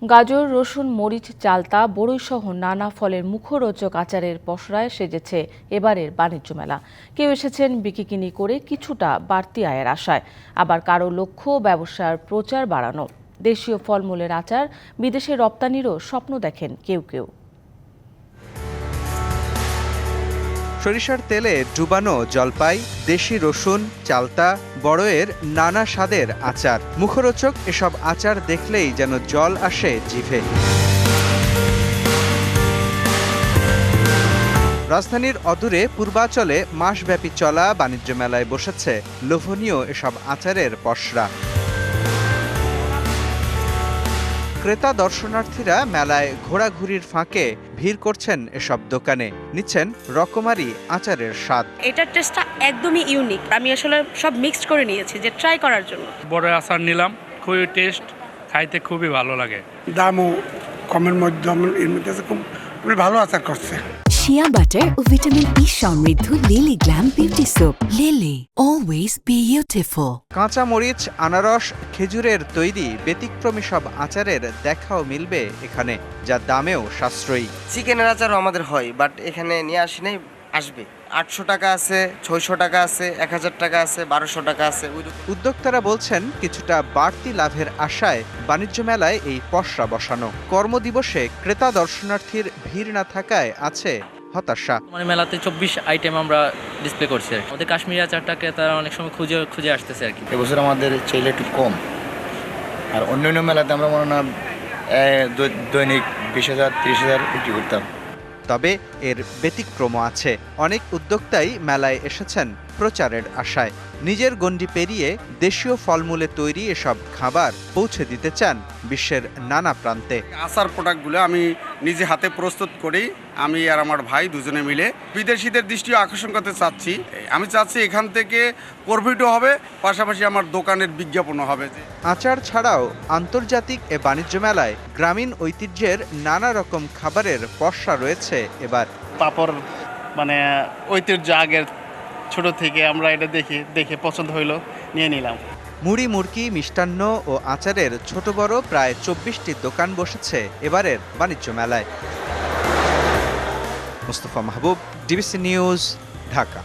গাজর, রসুন, মরিচ, চালতা, বড়ইসহ নানা ফলের মুখরোচক আচারের পসরায় সেজেছে এবারের বাণিজ্য মেলা। কেউ এসেছেন বিকিকিনি করে কিছুটা বাড়তি আয়ের আশায়, আবার কারো লক্ষ্য ব্যবসার প্রচার বাড়ানো। দেশীয় ফলমূলের আচার বিদেশে রপ্তানিরও স্বপ্ন দেখেন কেউ কেউ। সরিষার তেলে ডুবানো জলপাই, দেশি রসুন, চালতা, বড়ইয়ের নানা স্বাদের আচার। মুখরোচক এসব আচার দেখলেই যেন জল আসে জিভে। রাজধানীর অদূরে পূর্বাচলে মাসব্যাপী চলা বাণিজ্য মেলায় বসেছে লোভনীয় এসব আচারের পসরা। ক্রেতা দর্শনার্থীরা মেলায় ঘোরাঘুরির ফাঁকে ভিড় করছেন এসব দোকানে, নিচ্ছেন রকমারি আচারের স্বাদ। এটার টেস্টটা একদমই ইউনিক। আমি আসলে সব মিক্সড করে নিয়েছি যে ট্রাই করার জন্য। বড় আচার নিলাম, খুবই টেস্ট, খাইতে খুবই ভালো লাগে। দামও কমের মধ্যে, এর মধ্যে খুব ভালো আচার করছে। শিয়া বাটার ও ভিটামিন ই সমৃদ্ধ lily glam beauty soap. Lily, always beautiful. কাঁচা মরিচ, আনারস, খেজুরের তৈরি ব্যতিক্রমী সব আচারের দেখাও মিলবে এখানে, যা দামেও সাশ্রয়ী। চিকেনের আচারও আমাদের হয়, বাট এখানে নিয়ে আসি নাই, আসবে। 800 টাকা আছে, 600 টাকা আছে, 1000 টাকা আছে, 1200 টাকা আছে। উদ্যোক্তারা বলছেন কিছুটা বাড়তি লাভের আশায় বাণিজ্য মেলায় এই পসরা বসানো। কর্মদিবসে ক্রেতা দর্শনার্থীর ভিড় না থাকায় আছে হতাশা। মেলাতে 24 আইটেম আমরা ডিসপ্লে করছি। আমাদের কাশ্মীরি আচারটাকে তারা অনেক সময় খুঁজে আসতেছে আর কি। এবছর আমাদের চাইলে একটু কম, আর অন্যান্য মেলাতে আমরা মনে হয় দৈনিক 20,000 30,000 বিক্রি করতাম। তবে এর ব্যতিক্রমও আছে। অনেক উদ্যোক্তাই মেলায় এসেছেন প্রচারের আশায়। নিজের গণ্ডি পেরিয়ে দেশীয় ফলমূলে তৈরি এসব খাবার পৌঁছে দিতে চান বিশ্বের নানা প্রান্তে। আচার প্রোডাক্টগুলো আমি নিজে হাতে প্রস্তুত করি, আমি আর আমার ভাই দুজনে মিলে বিদেশিদের দৃষ্টিও আকর্ষণ করতে চাচ্ছি। আমি চাচ্ছি এখান থেকে প্রফিটও হবে, পাশাপাশি আমার দোকানের বিজ্ঞাপনও হবে। আচার ছাড়াও আন্তর্জাতিক এ বাণিজ্য মেলায় গ্রামীণ ঐতিহ্যের নানা রকম খাবারের পসরা রয়েছে এবার। পাপড় ঐতিহ্য আগের ছোট থেকে আমরা এটা দেখে পছন্দ হইলো, নিয়ে নিলাম। মুড়ি, মুরকি, মিষ্টান্ন ও আচারের ছোট বড় প্রায় 24টি দোকান বসেছে এবারের বাণিজ্য মেলায়। মুস্তফা মাহবুব, ডিবিসি নিউজ, ঢাকা।